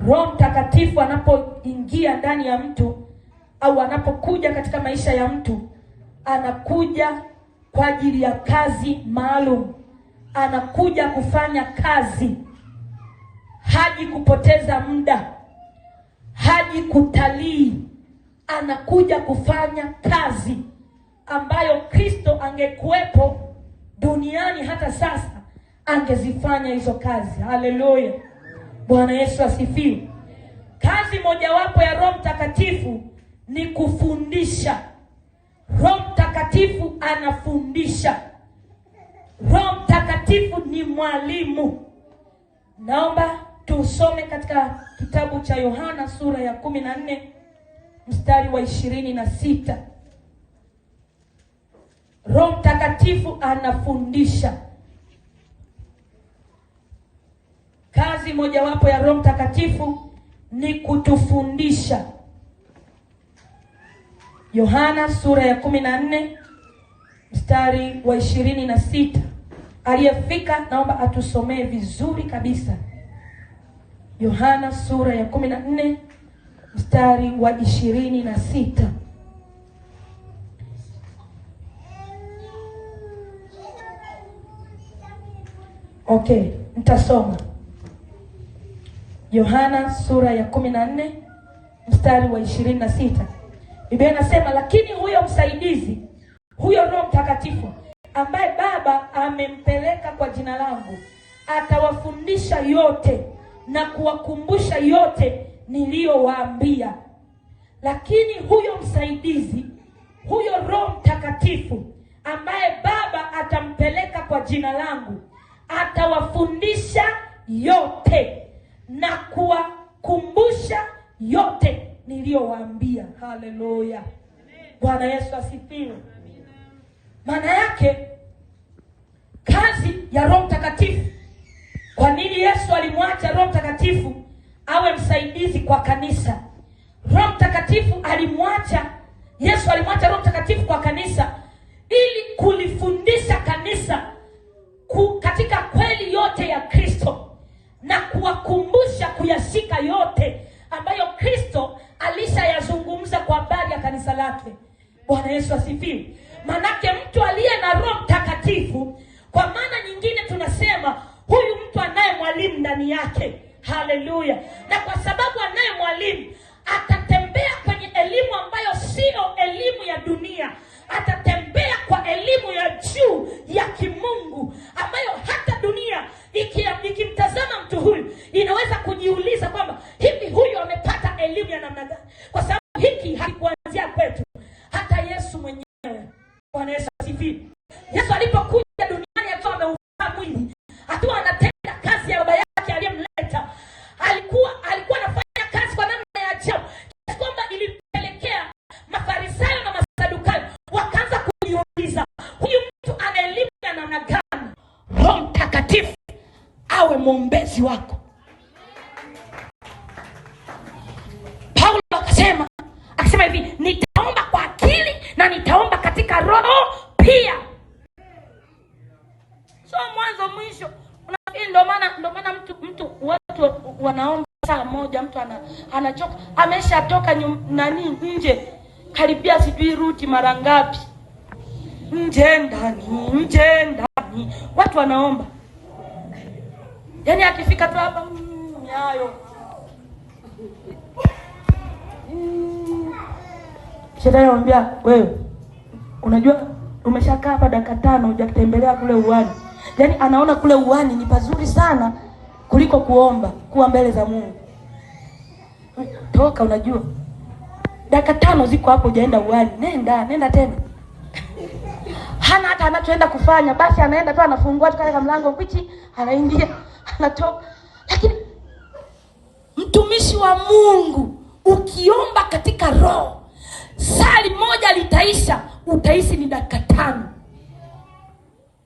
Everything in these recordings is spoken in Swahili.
Roho Mtakatifu anapoingia ndani ya mtu au anapokuja katika maisha ya mtu, anakuja kwa ajili ya kazi maalum. Anakuja kufanya kazi. Haji kupoteza muda, haji kutalii. Anakuja kufanya kazi ambayo Kristo angekuwepo duniani hata sasa angezifanya hizo kazi. Haleluya. Bwana Yesu asifiwe. Kazi mojawapo ya Roho Mtakatifu ni kufundisha. Roho Mtakatifu anafundisha. Roho Mtakatifu ni mwalimu. Naomba tusome katika kitabu cha Yohana sura ya 14 mstari wa 26. Roho Mtakatifu anafundisha. Kazi mojawapo ya Roho Mtakatifu ni kutufundisha. Yohana sura ya 14 mstari wa 26. Aliyefika naomba atusomee vizuri kabisa. Yohana sura ya 14 mstari wa 26. Okay, nitasoma. Yohana sura ya 14 mstari wa 26. Biblia inasema, lakini huyo msaidizi, huyo Roho Mtakatifu ambaye Baba amempeleka kwa jina langu, atawafundisha yote na kuwakumbusha yote niliyowaambia. Lakini huyo msaidizi, huyo Roho Mtakatifu ambaye Baba atampeleka kwa jina langu, atawafundisha yote na kuwakumbusha yote niliyowaambia. Haleluya. Bwana Yesu asifiwe. Maana yake kazi ya Roho Mtakatifu. Kwa nini Yesu alimwacha Roho Mtakatifu awe msaidizi kwa kanisa? Roho Mtakatifu Yesu alimwacha Roho Mtakatifu kwa kanisa ili kulifundisha kanisa katika kweli yote ya Kristo na kuwakumbusha kuyashika yote ambayo Kristo alishayazungumza kwa habari ya kanisa lake. Bwana Yesu asifiwe. Manake mtu aliye na Roho Mtakatifu, kwa maana nyingine tunasema huyu mtu anaye mwalimu ndani yake. Haleluya. Na kwa sababu anaye mwalimu, atatembea kwenye elimu ambayo sio elimu ya dunia. Atatembea kwa elimu ya juu ya kimungu ambayo hata dunia ikimtazama mtu huyu inaweza kujiuliza kwamba hivi huyu amepata elimu ya namna gani? Kwa sababu hiki hakikuanzia kwetu, hata Yesu mwenyewe. Bwana Yesu asifiwe. Yesu alipokuja duniani akiwa ameuvaa mwili, akiwa anatenda kazi ya Baba yake aliyemleta, alikuwa anafanya kazi kwa namna ya ajabu, kwamba ilipelekea Mafarisayo na Masadukayo wakaanza kujiuliza, huyu mtu ana elimu ya namna gani? Roho Mtakatifu awe mwombezi wako. Paulo akasema hivi, nitaomba kwa akili na nitaomba katika roho pia. So mwanzo mwisho. Ndio maana watu wanaomba saa moja, mtu anachoka, ameshatoka nje karibia sijui ruti mara ngapi, nje ndani watu wanaomba. Yaani akifika tu hapa nyayo Shetani anamwambia, wewe unajua umeshakaa hapa dakika 5 hujakutembelea kule uwani. Yaani anaona kule uwani ni pazuri sana kuliko kuwa mbele za Mungu. Toka, unajua dakika 5 ziko hapo hujaenda uwani. Nenda tena. Hana hata anachoenda kufanya, basi anaenda tu anafungua tu kale mlango kwichi, anaingia, anatoka. Lakini mtumishi wa Mungu ukiomba katika roho, sali moja litaisha, utaishi ni dakika 5.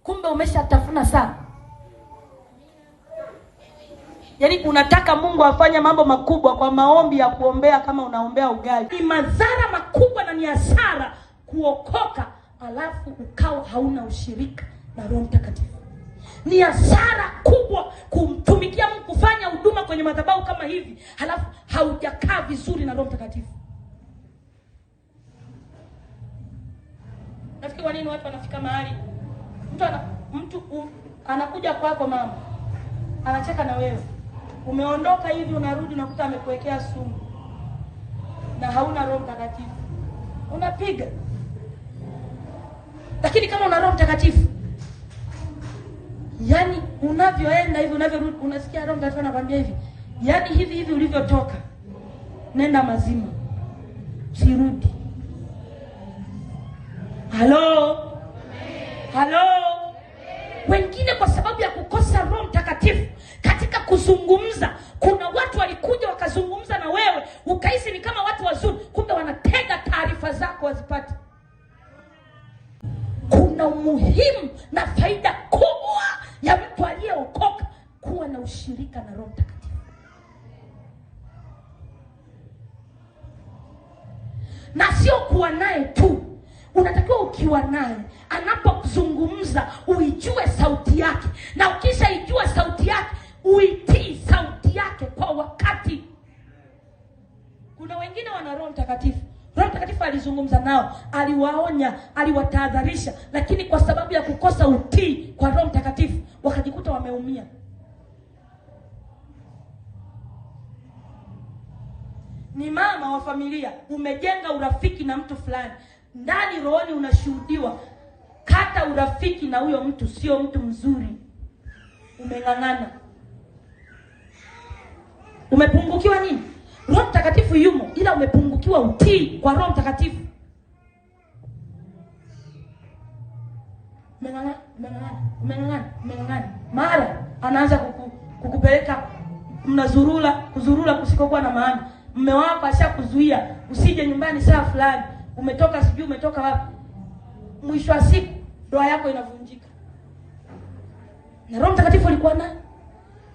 Kumbe umeshatafuna sana. Yaani unataka Mungu afanye mambo makubwa kwa maombi ya kuombea kama unaombea ugali. Ni madhara makubwa na ni hasara kuokoka alafu ukawa hauna ushirika na Roho Mtakatifu. Ni hasara kubwa kumtumikia Mungu, kufanya huduma kwenye madhabahu kama hivi, halafu haujakaa vizuri na Roho Mtakatifu. Nafikiri kwa nini watu wanafika mahali mtu anakuja kwako mama, anacheka na wewe, umeondoka hivi unarudi unakuta amekuwekea sumu na hauna Roho Mtakatifu, unapiga. Lakini kama una Roho Mtakatifu, yani unavyoenda hivi unavyorudi, unasikia Roho Mtakatifu anakuambia hivi, yani hivi ulivyotoka nenda mazima, sirudi. Halo. Wengine kwa sababu ya kukosa Roho Mtakatifu katika kuzungumza, kuna watu walikuja wakazungumza na wewe ukahisi ni kama watu wazuri, kumbe wanatega taarifa zako wazipate. Kuna umuhimu na faida kubwa ya mtu aliyeokoka kuwa na ushirika na Roho Mtakatifu. Na sio kuwa naye tu, unatakiwa ukiwa naye anapozungumza uijue sauti yake, na ukishaijua sauti yake uitii sauti yake kwa wakati. Kuna wengine wana Roho Mtakatifu, Roho Mtakatifu alizungumza nao, aliwaonya, aliwatahadharisha, lakini kwa sababu ya kukosa utii kwa Roho Mtakatifu wakajikuta wameumia. Ni mama wa familia, umejenga urafiki na mtu fulani, ndani rohoni unashuhudiwa kata urafiki na huyo mtu sio mtu mzuri, umeng'ang'ana. Umepungukiwa nini? Roho Mtakatifu yumo, ila umepungukiwa utii kwa Roho Mtakatifu. Umeng'ang'ana. Mara anaanza kukupeleka kuzurula kusikokuwa na maana. Mume wako ashakuzuia usije nyumbani saa fulani, umetoka sijui umetoka wapi. Mwisho wa siku ndoa yako inavunjika. Na Roho Mtakatifu alikuwa naye.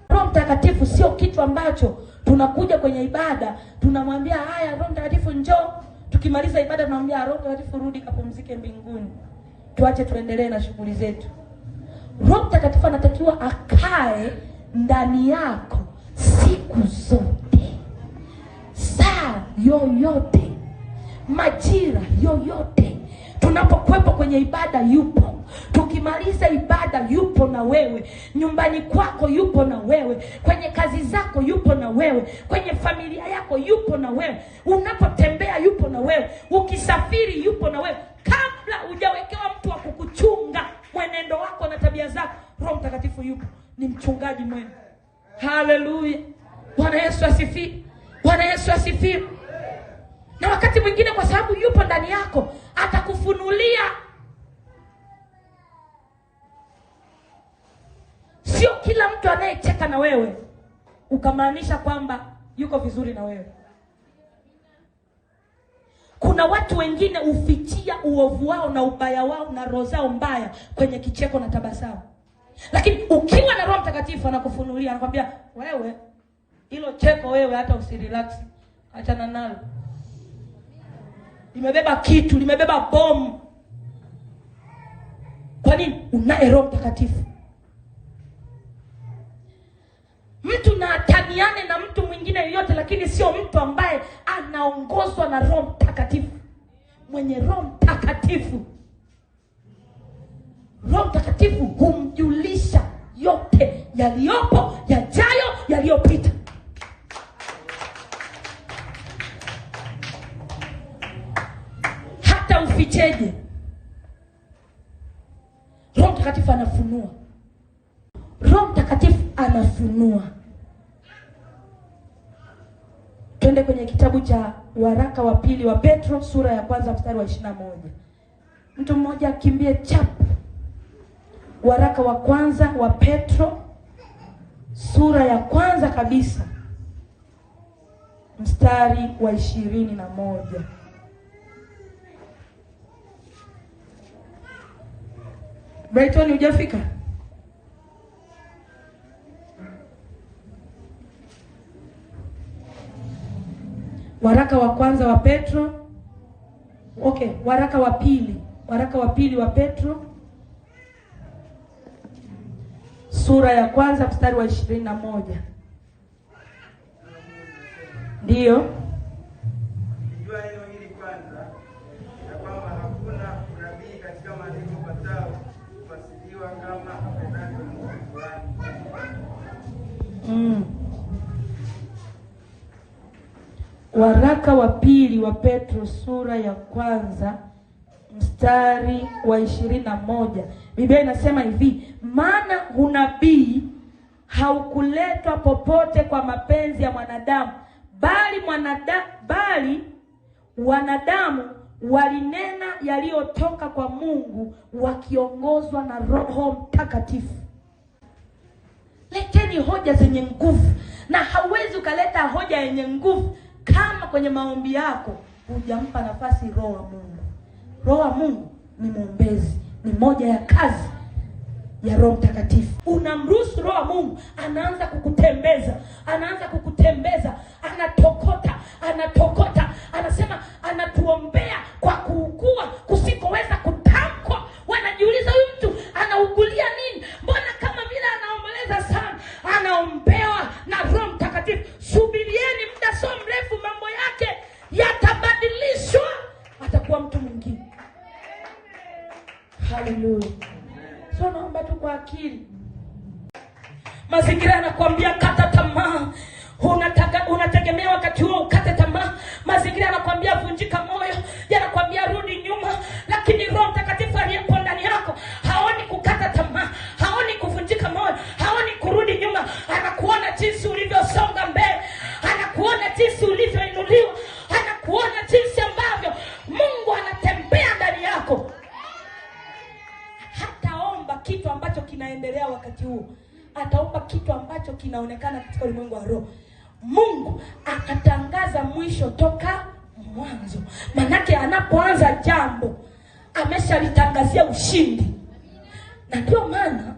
Roho Mtakatifu sio kitu ambacho tunakuja kwenye ibada tunamwambia haya Roho Mtakatifu njoo, tukimaliza ibada tunamwambia Roho Mtakatifu rudi kapumzike mbinguni, tuache tuendelee na shughuli zetu. Roho Mtakatifu anatakiwa akae ndani yako siku zote, saa yoyote, majira yoyote. Tunapokuwepo kwenye ibada yupo, tukimaliza ibada yupo na wewe, nyumbani kwako yupo na wewe, kwenye kazi zako yupo na wewe, kwenye familia yako yupo na wewe, unapotembea yupo na wewe, ukisafiri yupo na wewe. Kabla hujawekewa mtu wa kukuchunga mwenendo wako na tabia zako, Roho Mtakatifu yupo, ni mchungaji mwema. Haleluya. Bwana Yesu asifiwe. Bwana Yesu asifiwe. Na wakati mwingine kwa sababu yupo ndani yako atakufunulia. Sio kila mtu anayecheka na wewe ukamaanisha kwamba yuko vizuri na wewe. Kuna watu wengine ufichia uovu wao na ubaya wao na roho zao mbaya kwenye kicheko na tabasamu. Lakini ukiwa na Roho Mtakatifu anakufunulia, anakuambia wewe hilo cheko wewe hata usirelax, achana nalo. Limebeba kitu, limebeba bomu. Kwa nini? Unaye Roho Mtakatifu. Mtu na ataniane na mtu mwingine yoyote, lakini sio mtu ambaye anaongozwa na Roho Mtakatifu. Mwenye Roho Mtakatifu, Roho Mtakatifu humjulisha yote yaliyopo, yajayo, yaliyopita. Hata uficheje, Roho Mtakatifu anafunua. Roho Mtakatifu anafunua. Twende kwenye kitabu cha waraka wa pili wa Petro sura ya kwanza mstari wa 21. Mtu mmoja akimbie chapu. Waraka wa kwanza wa Petro sura ya kwanza kabisa mstari wa 21. Brighton hujafika? Waraka wa kwanza wa Petro. Okay, waraka wa pili wa Petro sura ya kwanza mstari wa 21. Ndiyo. Nijua neno hili kwanza, na kwamba hakuna unabii katika maandiko patao kufasiriwa kama apendavyo Mungu fulani. Waraka wa pili wa Petro sura ya kwanza mstari wa 21. Biblia inasema hivi, maana unabii haukuletwa popote kwa mapenzi ya mwanadamu, bali wanadamu walinena yaliyotoka kwa Mungu wakiongozwa na Roho Mtakatifu. Leteni hoja zenye nguvu, na hauwezi ukaleta hoja yenye nguvu kama kwenye maombi yako hujampa nafasi Roho wa Mungu. Roho wa Mungu ni mwombezi, ni moja ya kazi ya Roho Mtakatifu. Unamruhusu Roho wa Mungu, anaanza kukutembeza, anatokota, anasema, anatuombea kwa kuugua kusikoweza kutamkwa. Wanajiuliza, huyu mtu anaugulia nini? Mbona kama vile anaomboleza sana? Anaombewa na Roho Mtakatifu. Subirieni, muda sio mrefu mambo yake yatabadilishwa, atakuwa mtu mwingine. Haleluya. So naomba tu kwa akili. Mazingira yanakuambia kata tamaa. Unategemea wakati huo ukate tamaa. Mazingira yanakuambia vunjika moyo, yanakuambia rudi nyuma, lakini Roho Mtakatifu aliyepo ndani yako haoni kukata tamaa, haoni kuvunjika moyo, haoni kurudi nyuma. Anakuona jinsi ulivyosonga mbele, anakuona jinsi ulivyoinuliwa, anakuona jinsi ambavyo Mungu anatembea ndani yako. Hataomba kitu ambacho kinaendelea wakati huo, ataomba kitu ambacho kinaonekana katika ulimwengu wa roho. Mungu akatangaza mwisho toka mwanzo. Manake anapoanza jambo ameshalitangazia ushindi. Na ndio maana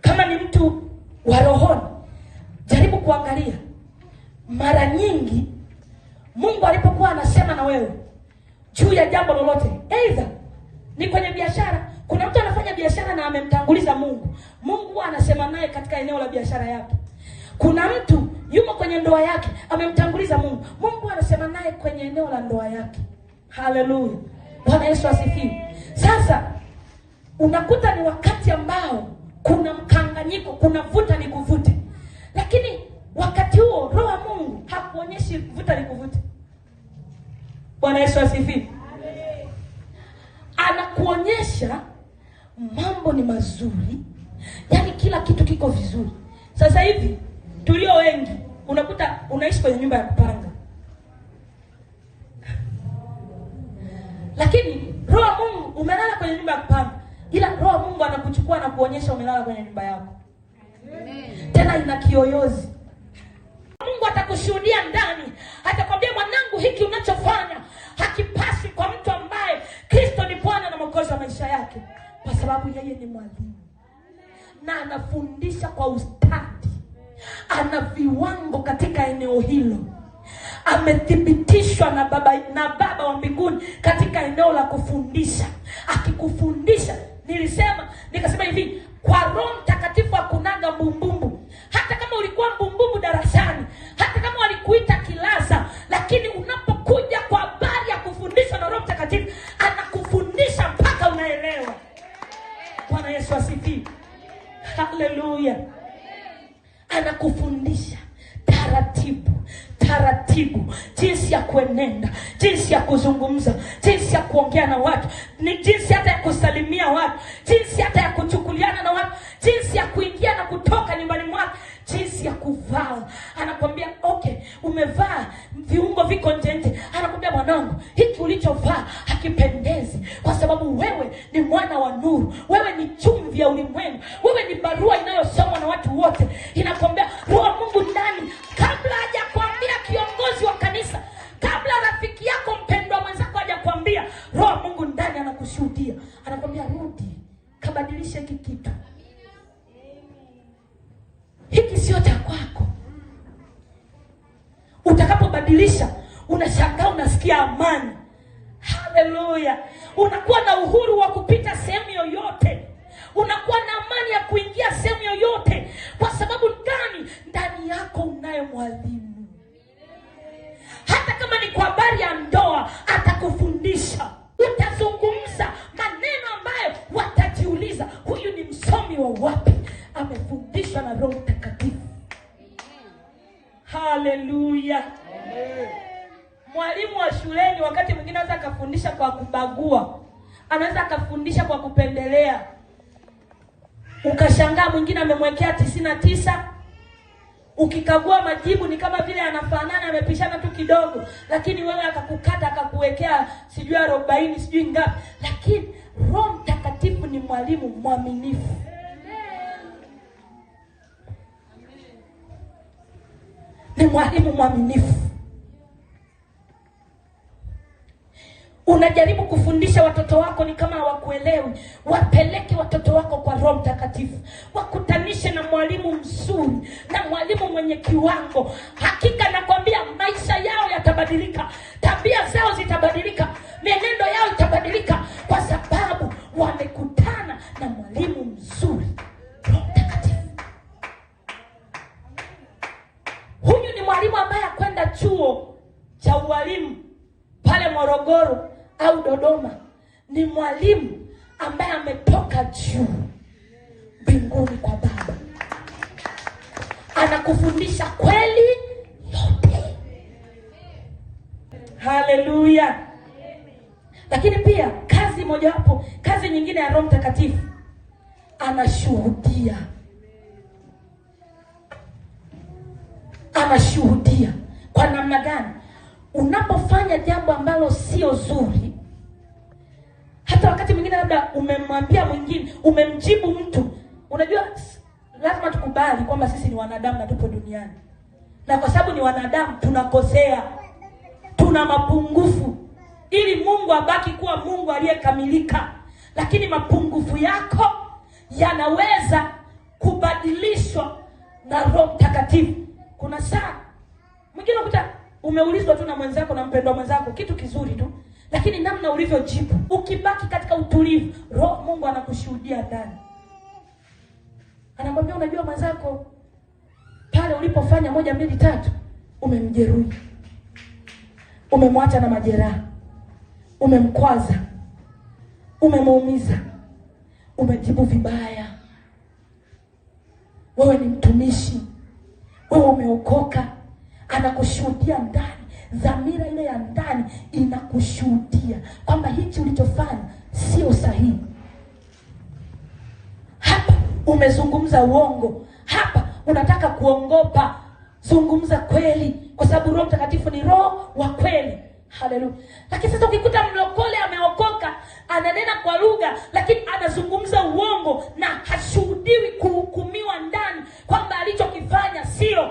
kama ni mtu wa rohoni, jaribu kuangalia mara nyingi Mungu alipokuwa anasema na wewe juu ya jambo lolote, aidha ni kwenye biashara. Kuna mtu anafanya biashara na amemtanguliza Mungu. Mungu anasema naye katika eneo la biashara yake. Kuna mtu yumo kwenye ndoa yake, amemtanguliza Mungu. Mungu anasema naye kwenye eneo la ndoa yake. Haleluya. Bwana Yesu asifiwe. Sasa unakuta ni wakati ambao kuna mkanganyiko, kuna vuta ni kuvute. Lakini wakati huo Roho wa Mungu hakuonyeshi vuta ni kuvute. Bwana Yesu asifiwe. Anakuonyesha mambo ni mazuri, yaani kila kitu kiko vizuri. Sasa hivi tulio wengi unakuta unaishi kwenye nyumba ya kupanga, lakini Roho wa Mungu umelala kwenye nyumba ya kupanga, ila Roho wa Mungu anakuchukua na kuonyesha umelala kwenye nyumba yako. Amen. Tena ina kiyoyozi. Mungu atakushuhudia ndani, atakwambia, mwanangu, hiki unachofanya hakipasi kwa mtu ambaye Kristo ni Bwana na Mwokozi wa maisha yake, kwa sababu yeye ni mwalimu na anafundisha kwa ustadi. Ana viwango katika eneo hilo, amethibitishwa na Baba wa mbinguni katika eneo la kufundisha. Akikufundisha, nikasema hivi, kwa Roho Mtakatifu hakunaga mbumbumbu. Hata kama ulikuwa mbumbumbu darasani, hata kama walikuita kilasa, lakini unapokuja kwa habari ya kufundishwa na Roho Mtakatifu, anakufundisha mpaka unaelewa. Bwana Yesu asifiwe. Haleluya. Anakufundisha taratibu jinsi ya kuenenda, jinsi ya kuzungumza, jinsi ya kuongea na watu, ni jinsi hata ya kusalimia watu, jinsi hata ya kuchukuliana na watu, jinsi ya kuingia na kutoka nyumbani mwako, jinsi ya kuvaa. Anakwambia, okay, umevaa viungo viko nje. Anakwambia, mwanangu, hiki ulichovaa hakipendezi, kwa sababu wewe ni mwana wa nuru, wewe ni chumvi ya ulimwengu, wewe ni barua inayosomwa na watu wote. Inakwambia Roho wa Mungu ndani, kabla hajakwambia kiongozi wa kanisa, kabla rafiki yako mpendwa mwenzako hajakwambia, Roho wa Mungu ndani anakushuhudia. Anakwambia, rudi, kabadilisha hiki kitu. Hiki sio cha kwako. Utakapobadilisha, unashangaa, unasikia amani. Haleluya. Unakuwa na uhuru wa kupita sehemu yoyote. unakuwa na amani ya kuingia sehemu yoyote. Kwa sababu gani? Ndani yako unaye mwalimu. Hata kama ni kwa habari ya ndoa, atakufundisha. Utazungumza maneno ambayo watajiuliza, huyu ni msomi wa wapi? Amefundishwa na Roho Mtakatifu. Haleluya. Mwalimu wa shuleni wakati mwingine anaweza akafundisha kwa kubagua, anaweza akafundisha kwa kupendelea. Ukashangaa mwingine amemwekea 99, ukikagua majibu ni kama vile anafanana, amepishana tu kidogo, lakini wewe akakukata akakuwekea sijui 40 sijui ngapi. Lakini Roho Mtakatifu ni mwalimu mwaminifu. Ni mwalimu mwaminifu. Unajaribu kufundisha watoto wako, ni kama hawakuelewi, wapeleke watoto wako kwa Roho Mtakatifu, wakutanishe na mwalimu mzuri, na mwalimu mwenye kiwango. Hakika nakwambia maisha yao yatabadilika, tabia zao zitabadilika, mienendo yao itabadilika, kwa sababu wamekutana na mwalimu mzuri, Roho Mtakatifu. Huyu ni mwalimu ambaye akwenda chuo cha ualimu pale Morogoro au Dodoma. Ni mwalimu ambaye ametoka juu mbinguni kwa Baba, anakufundisha kweli yote. Haleluya. Lakini pia kazi mojawapo, kazi nyingine ya Roho Mtakatifu, anashuhudia. Anashuhudia kwa namna gani? Unapofanya jambo ambalo sio zuri, hata wakati mwingine labda umemwambia mwingine, umemjibu mtu. Unajua lazima tukubali kwamba sisi ni wanadamu na tupo duniani, na kwa sababu ni wanadamu tunakosea, tuna mapungufu, ili Mungu abaki kuwa Mungu aliyekamilika. Lakini mapungufu yako yanaweza kubadilishwa na Roho Mtakatifu. Kuna saa mwingine ukuta umeulizwa tu na mwenzako, na mpendwa mwenzako, kitu kizuri tu, lakini namna ulivyojibu, ukibaki katika utulivu, Roho Mungu anakushuhudia ndani. Anakwambia, unajua mwenzako pale ulipofanya 1 2 3 umemjeruhi, umemwacha na majeraha, umemkwaza, umemuumiza, umejibu vibaya. Wewe ni mtumishi, wewe umeokoka. Anakushuhudia ndani, dhamira ile ya ndani inakushuhudia kwamba hichi ulichofanya sio sahihi. Hapa umezungumza uongo, hapa unataka kuongopa. Zungumza kweli, kwa sababu Roho Mtakatifu ni Roho wa kweli. Haleluya. Lakini sasa ukikuta mlokole ameokoka, ananena kwa lugha, lakini anazungumza uongo na hashuhudiwi kuhukumiwa ndani kwamba alichokifanya sio,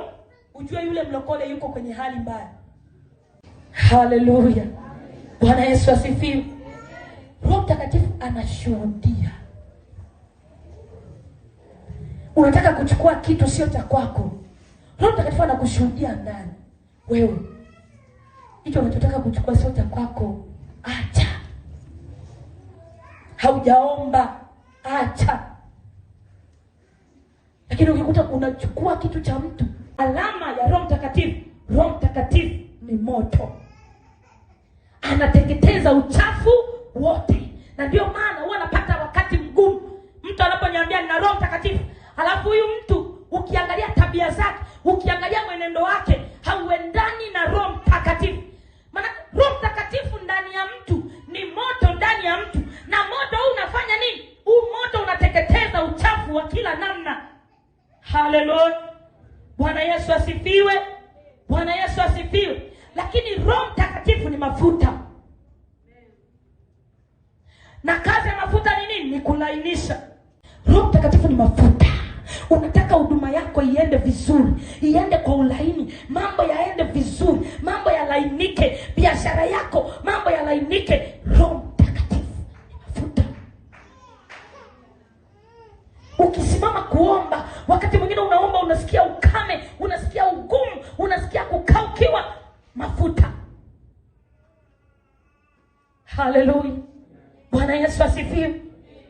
ujue yule mlokole yuko kwenye hali mbaya. Haleluya. Bwana Yesu asifiwe. Roho Mtakatifu anashuhudia. Unataka kuchukua kitu sio cha kwako, Roho Mtakatifu anakushuhudia ndani. Wewe hicho unachotaka kuchukua sio cha kwako, acha. Haujaomba, acha. Lakini ukikuta unachukua kitu cha mtu, alama ya Roho Mtakatifu, Roho Mtakatifu ni moto, anateketeza uchafu wote. Na ndio maana huwa napata wakati mgumu mtu anaponiambia nina Roho Mtakatifu, halafu huyu mtu ukiangalia tabia zake, ukiangalia mwenendo wake, hauendani na Roho Mtakatifu. Maana Roho Mtakatifu ndani ya mtu ni moto ndani ya mtu, na moto huu unafanya nini? Huu moto unateketeza uchafu wa kila namna. Haleluya. Bwana Yesu asifiwe. Bwana Yesu asifiwe. Lakini Roho Mtakatifu ni mafuta. Na kazi ya mafuta ni nini? Ni kulainisha. Roho Mtakatifu ni mafuta. Unataka huduma yako iende vizuri, iende kwa ulaini, mambo yaende vizuri, mambo yalainike, biashara yako mambo yalainike. Roho Mtakatifu ni mafuta. Ukisimama kuomba, wakati mwingine unaomba unasikia ukame, unasikia ugumu, unasikia kukaukiwa, mafuta. Haleluya. Bwana Yesu asifiwe.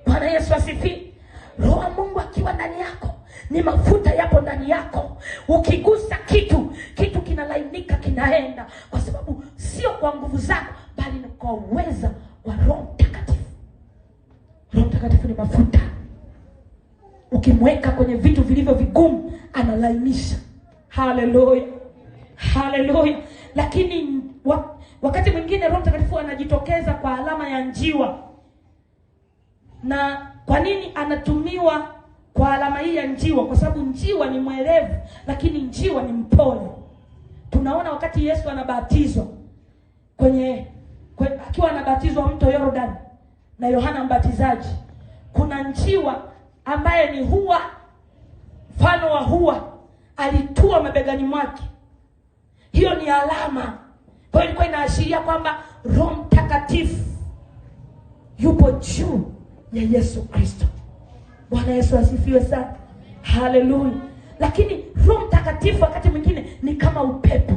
Bwana Yesu asifiwe. Roho wa Mungu akiwa ndani yako, ni mafuta yapo ndani yako. Ukigusa kitu kinalainika, kinaenda, kwa sababu sio kwa nguvu zako, bali ni kwa uweza wa Roho Mtakatifu. Roho Mtakatifu ni mafuta. Ukimweka kwenye vitu vilivyo vigumu, analainisha. Haleluya, haleluya. Lakini wakati mwingine Roho Mtakatifu anajitokeza kwa alama ya njiwa. Na kwa nini anatumiwa kwa alama hii ya njiwa? Kwa sababu njiwa ni mwerevu, lakini njiwa ni mpole. Tunaona wakati Yesu anabatizwa akiwa anabatizwa mto Yordani na Yohana Mbatizaji, kuna njiwa ambaye ni hua, mfano wa hua, alitua mabegani mwake. Hiyo ni alama. Kwa hiyo ilikuwa inaashiria kwamba Roho Mtakatifu yupo juu ya Yesu Kristo. Bwana Yesu asifiwe sana. Haleluya. Lakini Roho Mtakatifu wakati mwingine ni kama upepo.